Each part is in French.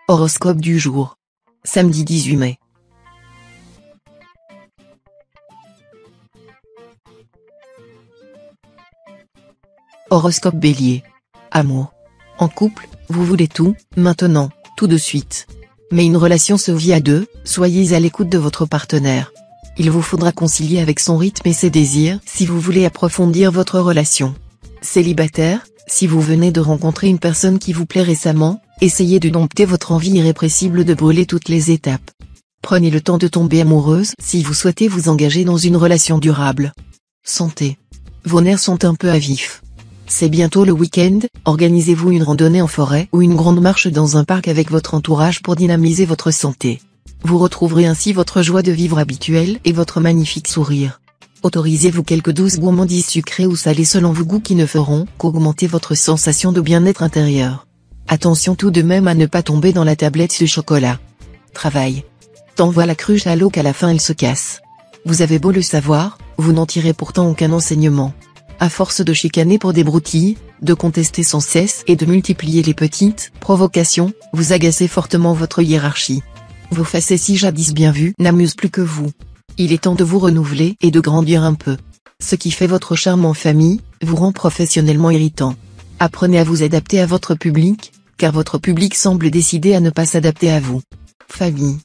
Horoscope du jour. Samedi 18 mai. Horoscope Bélier. Amour. En couple, vous voulez tout, maintenant, tout de suite. Mais une relation se vit à deux, soyez à l'écoute de votre partenaire. Il vous faudra concilier avec son rythme et ses désirs si vous voulez approfondir votre relation. Célibataire, si vous venez de rencontrer une personne qui vous plaît récemment, essayez de dompter votre envie irrépressible de brûler toutes les étapes. Prenez le temps de tomber amoureuse si vous souhaitez vous engager dans une relation durable. Santé. Vos nerfs sont un peu à vif. C'est bientôt le week-end, organisez-vous une randonnée en forêt ou une grande marche dans un parc avec votre entourage pour dynamiser votre santé. Vous retrouverez ainsi votre joie de vivre habituelle et votre magnifique sourire. Autorisez-vous quelques douces gourmandises sucrées ou salées selon vos goûts qui ne feront qu'augmenter votre sensation de bien-être intérieur. Attention tout de même à ne pas tomber dans la tablette de chocolat. Travail. Tant voit la cruche à l'eau qu'à la fin elle se casse. Vous avez beau le savoir, vous n'en tirez pourtant aucun enseignement. À force de chicaner pour des broutilles, de contester sans cesse et de multiplier les petites provocations, vous agacez fortement votre hiérarchie. Vos facéties jadis bien vues n'amusent plus que vous. Il est temps de vous renouveler et de grandir un peu. Ce qui fait votre charme en famille, vous rend professionnellement irritant. Apprenez à vous adapter à votre public, car votre public semble décidé à ne pas s'adapter à vous. Famille.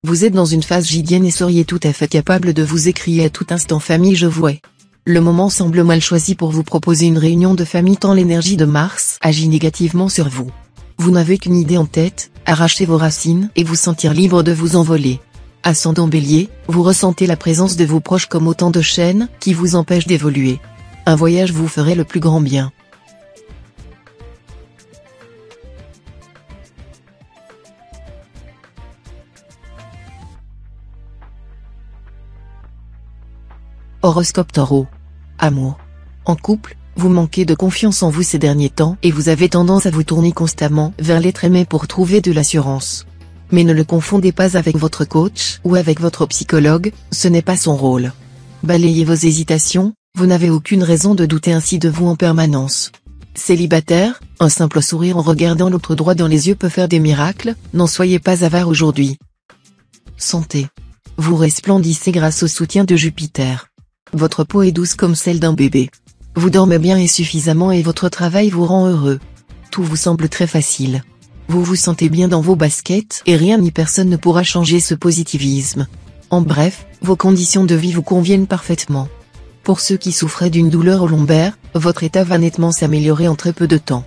Vous êtes dans une phase gidienne et seriez tout à fait capable de vous écrier à tout instant famille je vouais. Le moment semble mal choisi pour vous proposer une réunion de famille tant l'énergie de Mars agit négativement sur vous. Vous n'avez qu'une idée en tête, arracher vos racines et vous sentir libre de vous envoler. Ascendant Bélier, vous ressentez la présence de vos proches comme autant de chaînes qui vous empêchent d'évoluer. Un voyage vous ferait le plus grand bien. Horoscope Taureau. Amour. En couple, vous manquez de confiance en vous ces derniers temps et vous avez tendance à vous tourner constamment vers l'être aimé pour trouver de l'assurance. Mais ne le confondez pas avec votre coach ou avec votre psychologue, ce n'est pas son rôle. Balayez vos hésitations, vous n'avez aucune raison de douter ainsi de vous en permanence. Célibataire, un simple sourire en regardant l'autre droit dans les yeux peut faire des miracles, n'en soyez pas avare aujourd'hui. Santé. Vous resplendissez grâce au soutien de Jupiter. Votre peau est douce comme celle d'un bébé. Vous dormez bien et suffisamment et votre travail vous rend heureux. Tout vous semble très facile. Vous vous sentez bien dans vos baskets et rien ni personne ne pourra changer ce positivisme. En bref, vos conditions de vie vous conviennent parfaitement. Pour ceux qui souffraient d'une douleur au lombaire, votre état va nettement s'améliorer en très peu de temps.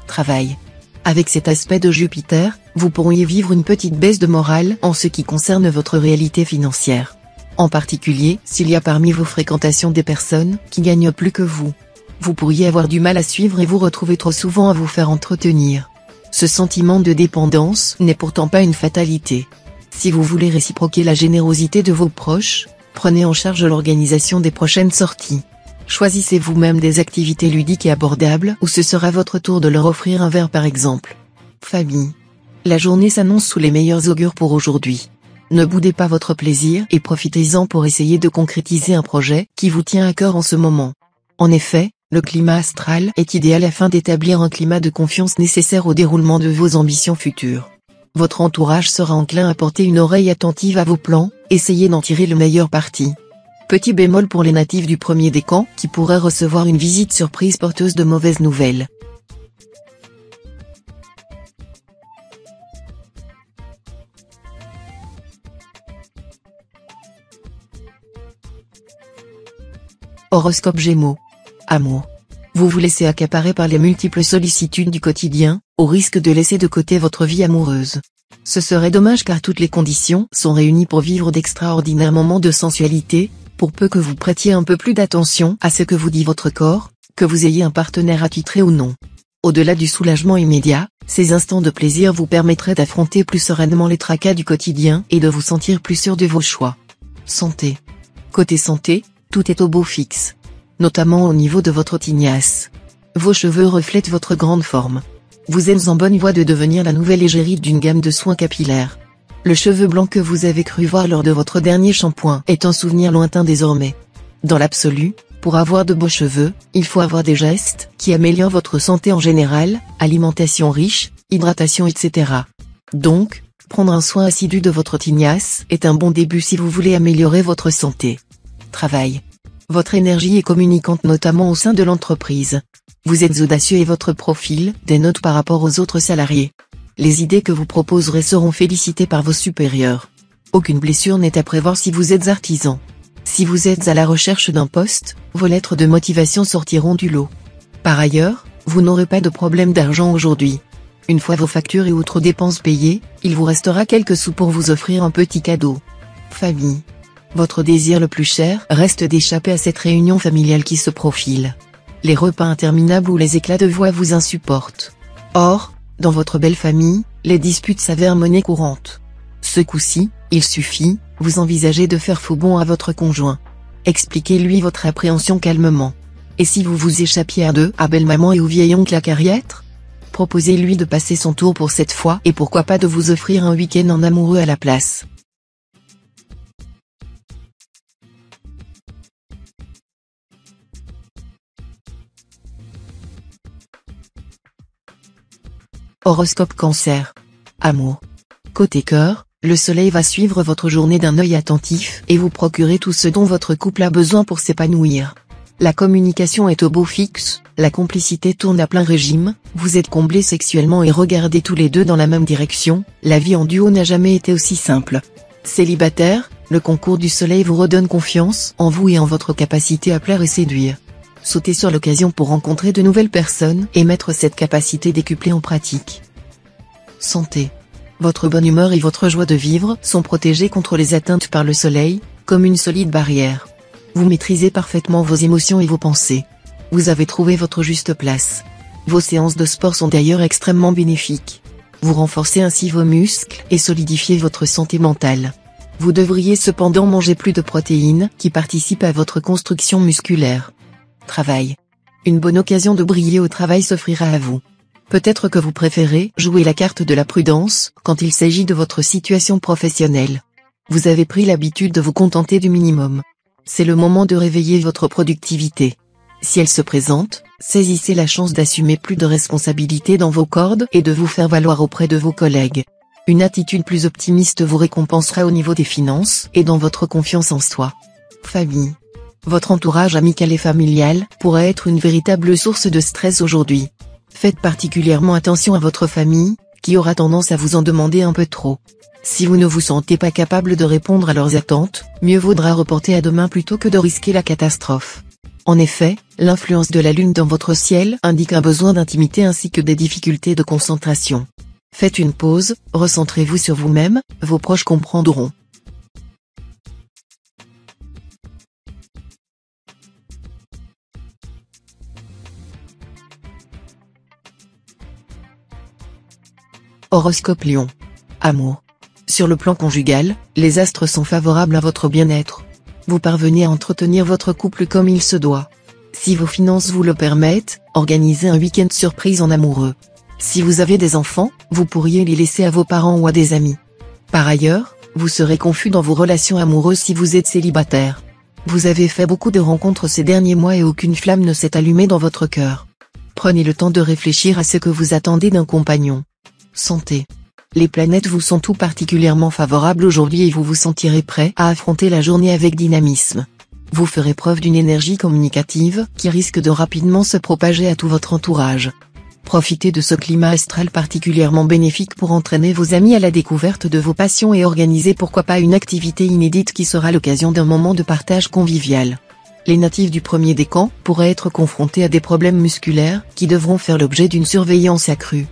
Travail. Avec cet aspect de Jupiter, vous pourriez vivre une petite baisse de morale en ce qui concerne votre réalité financière. En particulier, s'il y a parmi vos fréquentations des personnes qui gagnent plus que vous. Vous pourriez avoir du mal à suivre et vous retrouver trop souvent à vous faire entretenir. Ce sentiment de dépendance n'est pourtant pas une fatalité. Si vous voulez réciproquer la générosité de vos proches, prenez en charge l'organisation des prochaines sorties. Choisissez vous-même des activités ludiques et abordables ou ce sera votre tour de leur offrir un verre par exemple. Famille. La journée s'annonce sous les meilleurs augures pour aujourd'hui. Ne boudez pas votre plaisir et profitez-en pour essayer de concrétiser un projet qui vous tient à cœur en ce moment. En effet, le climat astral est idéal afin d'établir un climat de confiance nécessaire au déroulement de vos ambitions futures. Votre entourage sera enclin à porter une oreille attentive à vos plans, essayez d'en tirer le meilleur parti. Petit bémol pour les natifs du premier décan qui pourraient recevoir une visite surprise porteuse de mauvaises nouvelles. Horoscope Gémeaux. Amour. Vous vous laissez accaparer par les multiples sollicitudes du quotidien, au risque de laisser de côté votre vie amoureuse. Ce serait dommage car toutes les conditions sont réunies pour vivre d'extraordinaires moments de sensualité, pour peu que vous prêtiez un peu plus d'attention à ce que vous dit votre corps, que vous ayez un partenaire attitré ou non. Au-delà du soulagement immédiat, ces instants de plaisir vous permettraient d'affronter plus sereinement les tracas du quotidien et de vous sentir plus sûr de vos choix. Santé. Côté santé, tout est au beau fixe. Notamment au niveau de votre tignasse. Vos cheveux reflètent votre grande forme. Vous êtes en bonne voie de devenir la nouvelle égérie d'une gamme de soins capillaires. Le cheveu blanc que vous avez cru voir lors de votre dernier shampoing est un souvenir lointain désormais. Dans l'absolu, pour avoir de beaux cheveux, il faut avoir des gestes qui améliorent votre santé en général, alimentation riche, hydratation etc. Donc, prendre un soin assidu de votre tignasse est un bon début si vous voulez améliorer votre santé. Travail. Votre énergie est communicante notamment au sein de l'entreprise. Vous êtes audacieux et votre profil dénote par rapport aux autres salariés. Les idées que vous proposerez seront félicitées par vos supérieurs. Aucune blessure n'est à prévoir si vous êtes artisan. Si vous êtes à la recherche d'un poste, vos lettres de motivation sortiront du lot. Par ailleurs, vous n'aurez pas de problème d'argent aujourd'hui. Une fois vos factures et autres dépenses payées, il vous restera quelques sous pour vous offrir un petit cadeau. Famille. Votre désir le plus cher reste d'échapper à cette réunion familiale qui se profile. Les repas interminables ou les éclats de voix vous insupportent. Or, dans votre belle famille, les disputes s'avèrent monnaie courante. Ce coup-ci, il suffit, vous envisagez de faire faux bond à votre conjoint. Expliquez-lui votre appréhension calmement. Et si vous vous échappiez à deux, à belle-maman et au vieil-oncle à Cariêtre ? Proposez-lui de passer son tour pour cette fois et pourquoi pas de vous offrir un week-end en amoureux à la place. Horoscope Cancer. Amour. Côté cœur, le soleil va suivre votre journée d'un œil attentif et vous procurer tout ce dont votre couple a besoin pour s'épanouir. La communication est au beau fixe, la complicité tourne à plein régime, vous êtes comblés sexuellement et regardez tous les deux dans la même direction, la vie en duo n'a jamais été aussi simple. Célibataire, le concours du soleil vous redonne confiance en vous et en votre capacité à plaire et séduire. Sautez sur l'occasion pour rencontrer de nouvelles personnes et mettre cette capacité décuplée en pratique. Santé. Votre bonne humeur et votre joie de vivre sont protégées contre les atteintes par le soleil, comme une solide barrière. Vous maîtrisez parfaitement vos émotions et vos pensées. Vous avez trouvé votre juste place. Vos séances de sport sont d'ailleurs extrêmement bénéfiques. Vous renforcez ainsi vos muscles et solidifiez votre santé mentale. Vous devriez cependant manger plus de protéines qui participent à votre construction musculaire. Travail. Une bonne occasion de briller au travail s'offrira à vous. Peut-être que vous préférez jouer la carte de la prudence quand il s'agit de votre situation professionnelle. Vous avez pris l'habitude de vous contenter du minimum. C'est le moment de réveiller votre productivité. Si elle se présente, saisissez la chance d'assumer plus de responsabilités dans vos cordes et de vous faire valoir auprès de vos collègues. Une attitude plus optimiste vous récompensera au niveau des finances et dans votre confiance en soi. Famille. Votre entourage amical et familial pourrait être une véritable source de stress aujourd'hui. Faites particulièrement attention à votre famille, qui aura tendance à vous en demander un peu trop. Si vous ne vous sentez pas capable de répondre à leurs attentes, mieux vaudra reporter à demain plutôt que de risquer la catastrophe. En effet, l'influence de la lune dans votre ciel indique un besoin d'intimité ainsi que des difficultés de concentration. Faites une pause, recentrez-vous sur vous-même, vos proches comprendront. Horoscope Lion. Amour. Sur le plan conjugal, les astres sont favorables à votre bien-être. Vous parvenez à entretenir votre couple comme il se doit. Si vos finances vous le permettent, organisez un week-end surprise en amoureux. Si vous avez des enfants, vous pourriez les laisser à vos parents ou à des amis. Par ailleurs, vous serez confus dans vos relations amoureuses si vous êtes célibataire. Vous avez fait beaucoup de rencontres ces derniers mois et aucune flamme ne s'est allumée dans votre cœur. Prenez le temps de réfléchir à ce que vous attendez d'un compagnon. Santé. Les planètes vous sont tout particulièrement favorables aujourd'hui et vous vous sentirez prêt à affronter la journée avec dynamisme. Vous ferez preuve d'une énergie communicative qui risque de rapidement se propager à tout votre entourage. Profitez de ce climat astral particulièrement bénéfique pour entraîner vos amis à la découverte de vos passions et organiser pourquoi pas une activité inédite qui sera l'occasion d'un moment de partage convivial. Les natifs du premier décan pourraient être confrontés à des problèmes musculaires qui devront faire l'objet d'une surveillance accrue.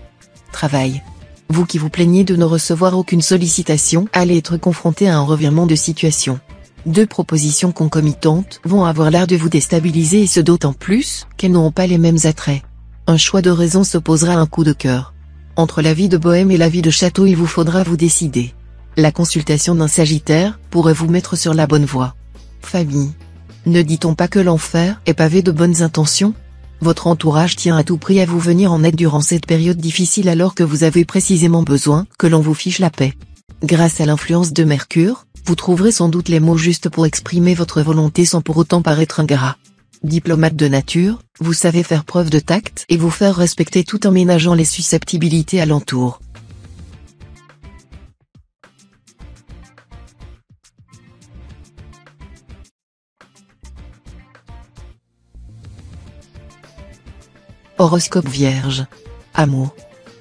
Travail. Vous qui vous plaignez de ne recevoir aucune sollicitation allez être confronté à un revirement de situation. Deux propositions concomitantes vont avoir l'air de vous déstabiliser et ce d'autant plus qu'elles n'auront pas les mêmes attraits. Un choix de raison s'opposera à un coup de cœur. Entre la vie de bohème et la vie de château il vous faudra vous décider. La consultation d'un sagittaire pourrait vous mettre sur la bonne voie. Famille. Ne dit-on pas que l'enfer est pavé de bonnes intentions ? Votre entourage tient à tout prix à vous venir en aide durant cette période difficile alors que vous avez précisément besoin que l'on vous fiche la paix. Grâce à l'influence de Mercure, vous trouverez sans doute les mots justes pour exprimer votre volonté sans pour autant paraître ingrat. Diplomate de nature, vous savez faire preuve de tact et vous faire respecter tout en ménageant les susceptibilités alentour. Horoscope Vierge. Amour.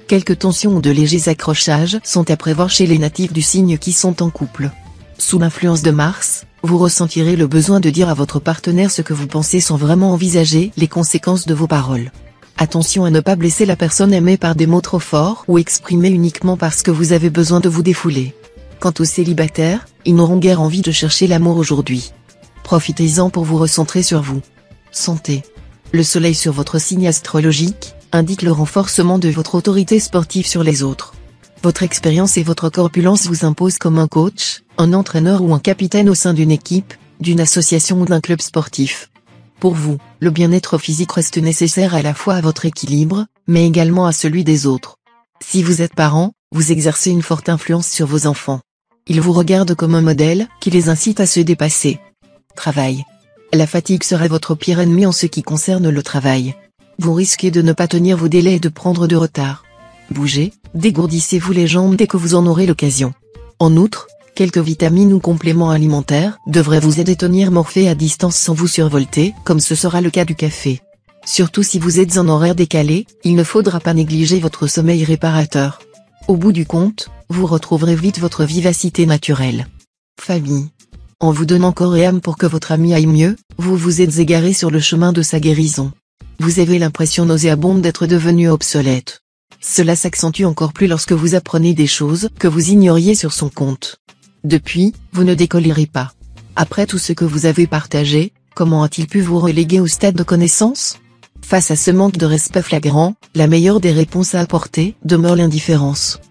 Quelques tensions ou de légers accrochages sont à prévoir chez les natifs du signe qui sont en couple. Sous l'influence de Mars, vous ressentirez le besoin de dire à votre partenaire ce que vous pensez sans vraiment envisager les conséquences de vos paroles. Attention à ne pas blesser la personne aimée par des mots trop forts ou exprimés uniquement parce que vous avez besoin de vous défouler. Quant aux célibataires, ils n'auront guère envie de chercher l'amour aujourd'hui. Profitez-en pour vous recentrer sur vous. Santé. Le soleil sur votre signe astrologique indique le renforcement de votre autorité sportive sur les autres. Votre expérience et votre corpulence vous imposent comme un coach, un entraîneur ou un capitaine au sein d'une équipe, d'une association ou d'un club sportif. Pour vous, le bien-être physique reste nécessaire à la fois à votre équilibre, mais également à celui des autres. Si vous êtes parent, vous exercez une forte influence sur vos enfants. Ils vous regardent comme un modèle qui les incite à se dépasser. Travail. La fatigue sera votre pire ennemi en ce qui concerne le travail. Vous risquez de ne pas tenir vos délais et de prendre de retard. Bougez, dégourdissez-vous les jambes dès que vous en aurez l'occasion. En outre, quelques vitamines ou compléments alimentaires devraient vous aider à tenir Morphée à distance sans vous survolter, comme ce sera le cas du café. Surtout si vous êtes en horaire décalé, il ne faudra pas négliger votre sommeil réparateur. Au bout du compte, vous retrouverez vite votre vivacité naturelle. Famille. En vous donnant corps et âme pour que votre ami aille mieux, vous vous êtes égaré sur le chemin de sa guérison. Vous avez l'impression nauséabonde d'être devenu obsolète. Cela s'accentue encore plus lorsque vous apprenez des choses que vous ignoriez sur son compte. Depuis, vous ne décollerez pas. Après tout ce que vous avez partagé, comment a-t-il pu vous reléguer au stade de connaissance? Face à ce manque de respect flagrant, la meilleure des réponses à apporter demeure l'indifférence.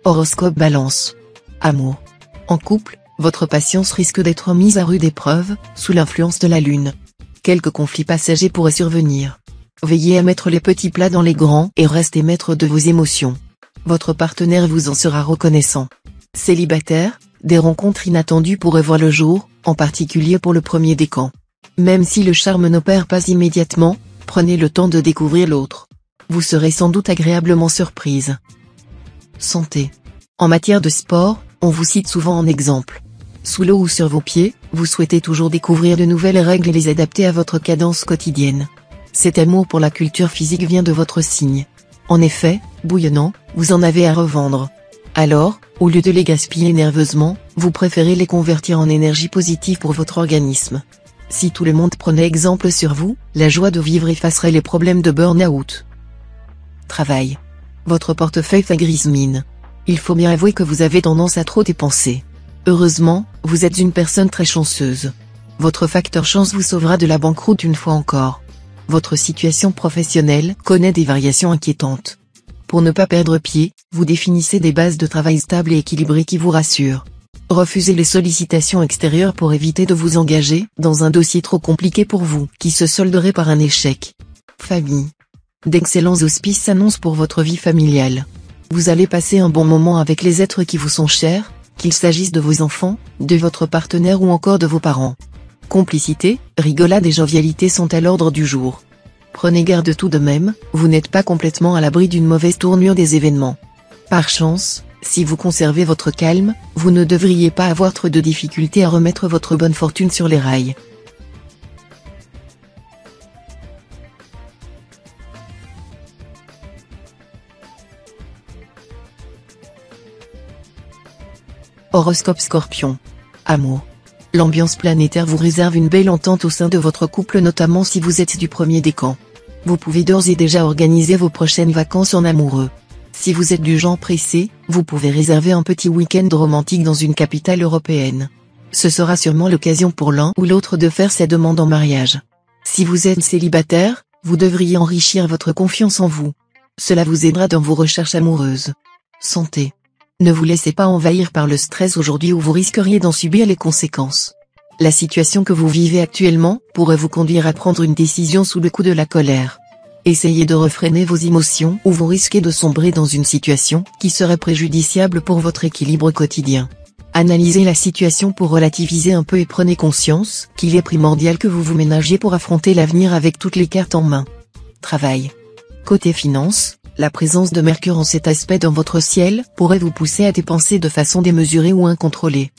Horoscope Balance. Amour. En couple, votre patience risque d'être mise à rude épreuve, sous l'influence de la lune. Quelques conflits passagers pourraient survenir. Veillez à mettre les petits plats dans les grands et restez maître de vos émotions. Votre partenaire vous en sera reconnaissant. Célibataire, des rencontres inattendues pourraient voir le jour, en particulier pour le premier décan. Même si le charme n'opère pas immédiatement, prenez le temps de découvrir l'autre. Vous serez sans doute agréablement surprise. Santé. En matière de sport, on vous cite souvent en exemple. Sous l'eau ou sur vos pieds, vous souhaitez toujours découvrir de nouvelles règles et les adapter à votre cadence quotidienne. Cet amour pour la culture physique vient de votre signe. En effet, bouillonnant, vous en avez à revendre. Alors, au lieu de les gaspiller nerveusement, vous préférez les convertir en énergie positive pour votre organisme. Si tout le monde prenait exemple sur vous, la joie de vivre effacerait les problèmes de burn-out. Travail. Votre portefeuille fait grise mine. Il faut bien avouer que vous avez tendance à trop dépenser. Heureusement, vous êtes une personne très chanceuse. Votre facteur chance vous sauvera de la banqueroute une fois encore. Votre situation professionnelle connaît des variations inquiétantes. Pour ne pas perdre pied, vous définissez des bases de travail stables et équilibrées qui vous rassurent. Refusez les sollicitations extérieures pour éviter de vous engager dans un dossier trop compliqué pour vous, qui se solderait par un échec. Famille. D'excellents auspices s'annoncent pour votre vie familiale. Vous allez passer un bon moment avec les êtres qui vous sont chers, qu'il s'agisse de vos enfants, de votre partenaire ou encore de vos parents. Complicité, rigolade et jovialité sont à l'ordre du jour. Prenez garde tout de même, vous n'êtes pas complètement à l'abri d'une mauvaise tournure des événements. Par chance, si vous conservez votre calme, vous ne devriez pas avoir trop de difficultés à remettre votre bonne fortune sur les rails. Horoscope Scorpion. Amour. L'ambiance planétaire vous réserve une belle entente au sein de votre couple, notamment si vous êtes du premier décan. Vous pouvez d'ores et déjà organiser vos prochaines vacances en amoureux. Si vous êtes du genre pressé, vous pouvez réserver un petit week-end romantique dans une capitale européenne. Ce sera sûrement l'occasion pour l'un ou l'autre de faire sa demande en mariage. Si vous êtes célibataire, vous devriez enrichir votre confiance en vous. Cela vous aidera dans vos recherches amoureuses. Santé. Ne vous laissez pas envahir par le stress aujourd'hui ou vous risqueriez d'en subir les conséquences. La situation que vous vivez actuellement pourrait vous conduire à prendre une décision sous le coup de la colère. Essayez de refréner vos émotions ou vous risquez de sombrer dans une situation qui serait préjudiciable pour votre équilibre quotidien. Analysez la situation pour relativiser un peu et prenez conscience qu'il est primordial que vous vous ménagiez pour affronter l'avenir avec toutes les cartes en main. Travail. Côté finance, La présence de Mercure en cet aspect dans votre ciel pourrait vous pousser à dépenser de façon démesurée ou incontrôlée.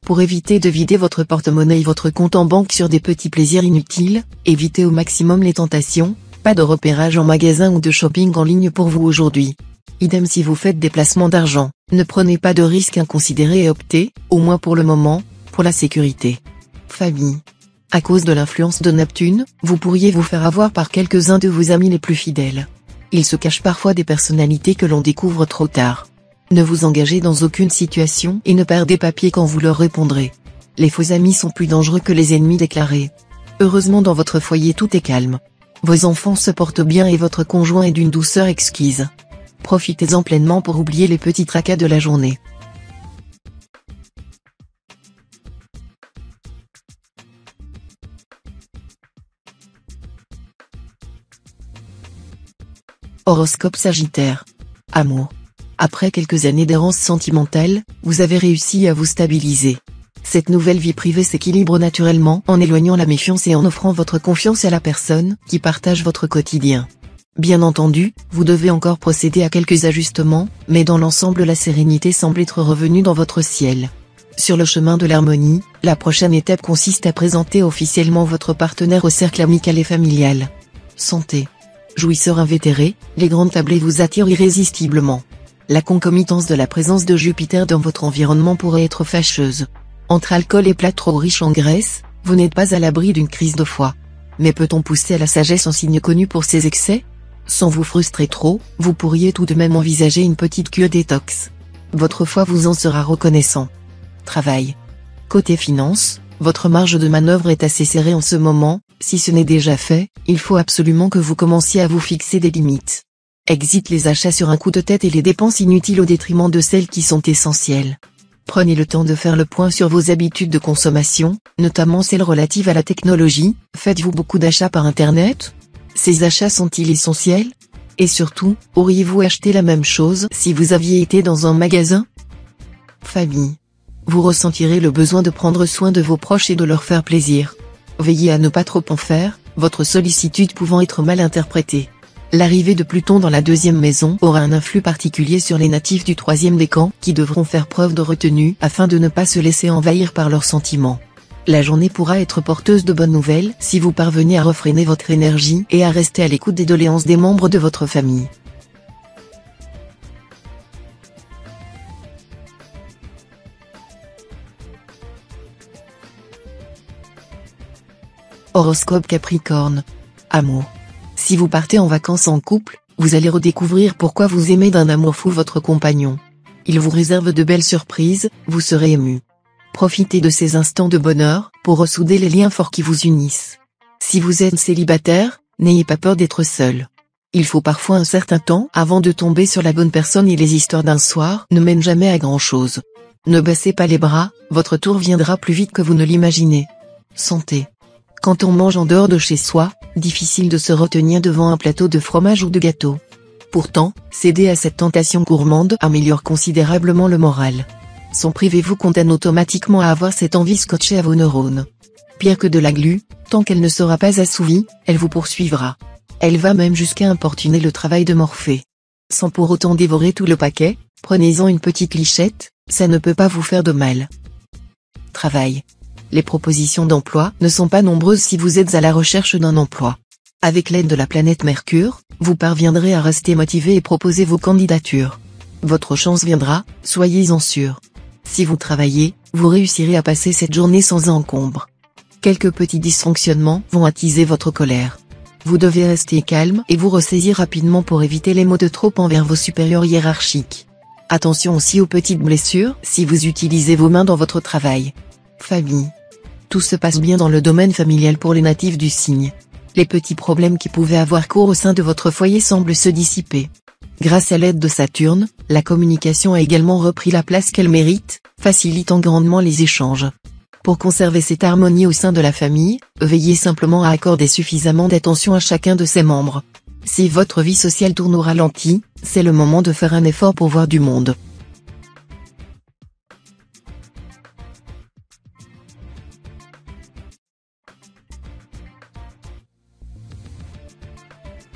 Pour éviter de vider votre porte-monnaie et votre compte en banque sur des petits plaisirs inutiles, évitez au maximum les tentations, pas de repérage en magasin ou de shopping en ligne pour vous aujourd'hui. Idem si vous faites des placements d'argent, ne prenez pas de risques inconsidérés et optez, au moins pour le moment, pour la sécurité. Famille. À cause de l'influence de Neptune, vous pourriez vous faire avoir par quelques-uns de vos amis les plus fidèles. Il se cache parfois des personnalités que l'on découvre trop tard. Ne vous engagez dans aucune situation et ne perdez pas pied quand vous leur répondrez. Les faux amis sont plus dangereux que les ennemis déclarés. Heureusement dans votre foyer tout est calme. Vos enfants se portent bien et votre conjoint est d'une douceur exquise. Profitez-en pleinement pour oublier les petits tracas de la journée. Horoscope Sagittaire. Amour. Après quelques années d'errance sentimentale, vous avez réussi à vous stabiliser. Cette nouvelle vie privée s'équilibre naturellement en éloignant la méfiance et en offrant votre confiance à la personne qui partage votre quotidien. Bien entendu, vous devez encore procéder à quelques ajustements, mais dans l'ensemble la sérénité semble être revenue dans votre ciel. Sur le chemin de l'harmonie, la prochaine étape consiste à présenter officiellement votre partenaire au cercle amical et familial. Santé. Jouisseur invétéré, les grandes tablées vous attirent irrésistiblement. La concomitance de la présence de Jupiter dans votre environnement pourrait être fâcheuse. Entre alcool et plats trop riches en graisse, vous n'êtes pas à l'abri d'une crise de foie. Mais peut-on pousser à la sagesse en signe connu pour ses excès? Sans vous frustrer trop, vous pourriez tout de même envisager une petite cure détox. Votre foie vous en sera reconnaissant. Travail. Côté finance, votre marge de manœuvre est assez serrée en ce moment. Si ce n'est déjà fait, il faut absolument que vous commenciez à vous fixer des limites. Exit les achats sur un coup de tête et les dépenses inutiles au détriment de celles qui sont essentielles. Prenez le temps de faire le point sur vos habitudes de consommation, notamment celles relatives à la technologie. Faites-vous beaucoup d'achats par Internet? Ces achats sont-ils essentiels? Et surtout, auriez-vous acheté la même chose si vous aviez été dans un magasin? Famille. Vous ressentirez le besoin de prendre soin de vos proches et de leur faire plaisir. Veillez à ne pas trop en faire, votre sollicitude pouvant être mal interprétée. L'arrivée de Pluton dans la deuxième maison aura un influx particulier sur les natifs du troisième décan qui devront faire preuve de retenue afin de ne pas se laisser envahir par leurs sentiments. La journée pourra être porteuse de bonnes nouvelles si vous parvenez à refréner votre énergie et à rester à l'écoute des doléances des membres de votre famille. Horoscope Capricorne. Amour. Si vous partez en vacances en couple, vous allez redécouvrir pourquoi vous aimez d'un amour fou votre compagnon. Il vous réserve de belles surprises, vous serez ému. Profitez de ces instants de bonheur pour ressouder les liens forts qui vous unissent. Si vous êtes célibataire, n'ayez pas peur d'être seul. Il faut parfois un certain temps avant de tomber sur la bonne personne et les histoires d'un soir ne mènent jamais à grand chose. Ne baissez pas les bras, votre tour viendra plus vite que vous ne l'imaginez. Santé. Quand on mange en dehors de chez soi, difficile de se retenir devant un plateau de fromage ou de gâteau. Pourtant, céder à cette tentation gourmande améliore considérablement le moral. S'en priver vous condamne automatiquement à avoir cette envie scotchée à vos neurones. Pire que de la glu, tant qu'elle ne sera pas assouvie, elle vous poursuivra. Elle va même jusqu'à importuner le travail de Morphée. Sans pour autant dévorer tout le paquet, prenez-en une petite lichette, ça ne peut pas vous faire de mal. Travail. Les propositions d'emploi ne sont pas nombreuses si vous êtes à la recherche d'un emploi. Avec l'aide de la planète Mercure, vous parviendrez à rester motivé et proposer vos candidatures. Votre chance viendra, soyez-en sûr. Si vous travaillez, vous réussirez à passer cette journée sans encombre. Quelques petits dysfonctionnements vont attiser votre colère. Vous devez rester calme et vous ressaisir rapidement pour éviter les mots de trop envers vos supérieurs hiérarchiques. Attention aussi aux petites blessures si vous utilisez vos mains dans votre travail. Famille. Tout se passe bien dans le domaine familial pour les natifs du signe. Les petits problèmes qui pouvaient avoir cours au sein de votre foyer semblent se dissiper. Grâce à l'aide de Saturne, la communication a également repris la place qu'elle mérite, facilitant grandement les échanges. Pour conserver cette harmonie au sein de la famille, veillez simplement à accorder suffisamment d'attention à chacun de ses membres. Si votre vie sociale tourne au ralenti, c'est le moment de faire un effort pour voir du monde.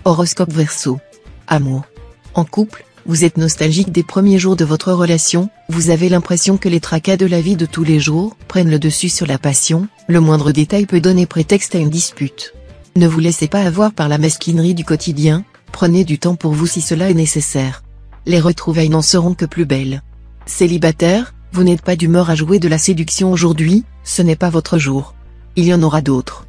Horoscope Verseau. Amour. En couple, vous êtes nostalgique des premiers jours de votre relation, vous avez l'impression que les tracas de la vie de tous les jours prennent le dessus sur la passion, le moindre détail peut donner prétexte à une dispute. Ne vous laissez pas avoir par la mesquinerie du quotidien, prenez du temps pour vous si cela est nécessaire. Les retrouvailles n'en seront que plus belles. Célibataire, vous n'êtes pas d'humeur à jouer de la séduction aujourd'hui, ce n'est pas votre jour. Il y en aura d'autres.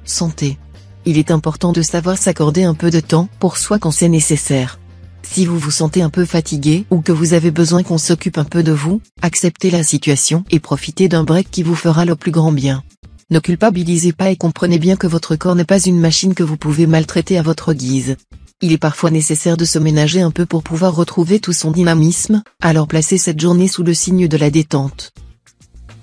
Santé. Il est important de savoir s'accorder un peu de temps pour soi quand c'est nécessaire. Si vous vous sentez un peu fatigué ou que vous avez besoin qu'on s'occupe un peu de vous, acceptez la situation et profitez d'un break qui vous fera le plus grand bien. Ne culpabilisez pas et comprenez bien que votre corps n'est pas une machine que vous pouvez maltraiter à votre guise. Il est parfois nécessaire de se ménager un peu pour pouvoir retrouver tout son dynamisme, alors placez cette journée sous le signe de la détente.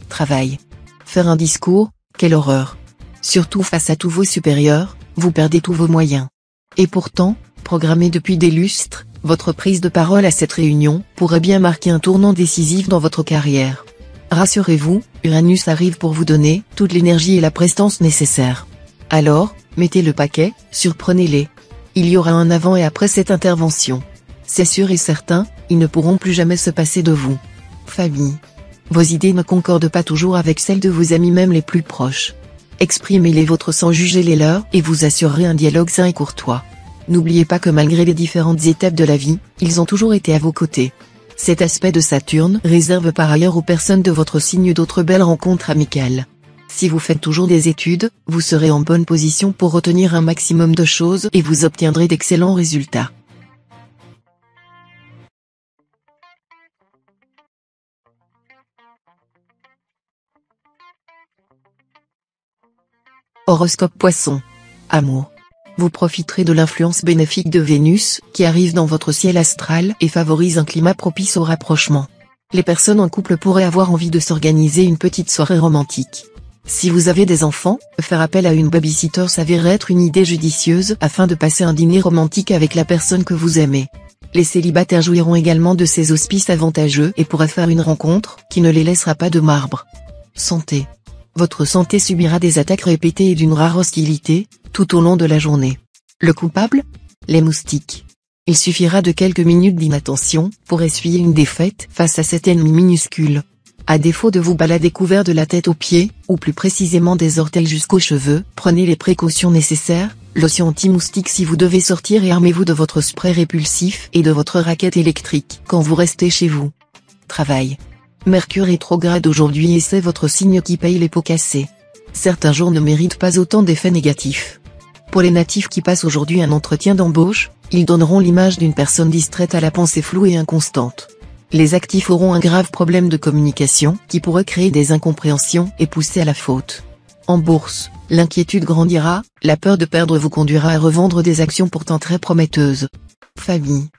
Travail. Faire un discours, quelle horreur. Surtout face à tous vos supérieurs, vous perdez tous vos moyens. Et pourtant, programmé depuis des lustres, votre prise de parole à cette réunion pourrait bien marquer un tournant décisif dans votre carrière. Rassurez-vous, Uranus arrive pour vous donner toute l'énergie et la prestance nécessaires. Alors, mettez le paquet, surprenez-les. Il y aura un avant et après cette intervention. C'est sûr et certain, ils ne pourront plus jamais se passer de vous. Famille. Vos idées ne concordent pas toujours avec celles de vos amis même les plus proches. Exprimez les vôtres sans juger les leurs et vous assurerez un dialogue sain et courtois. N'oubliez pas que malgré les différentes étapes de la vie, ils ont toujours été à vos côtés. Cet aspect de Saturne réserve par ailleurs aux personnes de votre signe d'autres belles rencontres amicales. Si vous faites toujours des études, vous serez en bonne position pour retenir un maximum de choses et vous obtiendrez d'excellents résultats. Horoscope Poisson. Amour. Vous profiterez de l'influence bénéfique de Vénus, qui arrive dans votre ciel astral et favorise un climat propice au rapprochement. Les personnes en couple pourraient avoir envie de s'organiser une petite soirée romantique. Si vous avez des enfants, faire appel à une babysitter s'avère être une idée judicieuse afin de passer un dîner romantique avec la personne que vous aimez. Les célibataires jouiront également de ces auspices avantageux et pourraient faire une rencontre qui ne les laissera pas de marbre. Santé. Votre santé subira des attaques répétées et d'une rare hostilité, tout au long de la journée. Le coupable ? Les moustiques. Il suffira de quelques minutes d'inattention pour essuyer une défaite face à cet ennemi minuscule. À défaut de vous balader couvert de la tête aux pieds, ou plus précisément des orteils jusqu'aux cheveux, prenez les précautions nécessaires, lotion anti-moustique si vous devez sortir et armez-vous de votre spray répulsif et de votre raquette électrique quand vous restez chez vous. Travail. Mercure rétrograde aujourd'hui et c'est votre signe qui paye les pots cassés. Certains jours ne méritent pas autant d'effets négatifs. Pour les natifs qui passent aujourd'hui un entretien d'embauche, ils donneront l'image d'une personne distraite à la pensée floue et inconstante. Les actifs auront un grave problème de communication qui pourrait créer des incompréhensions et pousser à la faute. En bourse, l'inquiétude grandira, la peur de perdre vous conduira à revendre des actions pourtant très prometteuses. Famille.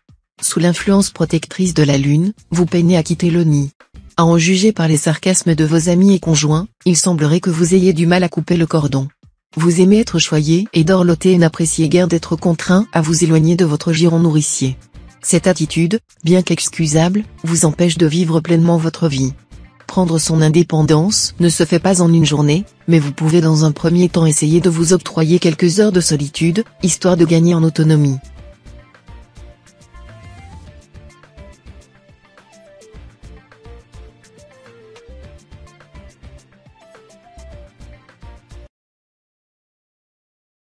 Sous l'influence protectrice de la Lune, vous peinez à quitter le nid. À en juger par les sarcasmes de vos amis et conjoints, il semblerait que vous ayez du mal à couper le cordon. Vous aimez être choyé et dorloté et n'appréciez guère d'être contraint à vous éloigner de votre giron nourricier. Cette attitude, bien qu'excusable, vous empêche de vivre pleinement votre vie. Prendre son indépendance ne se fait pas en une journée, mais vous pouvez dans un premier temps essayer de vous octroyer quelques heures de solitude, histoire de gagner en autonomie.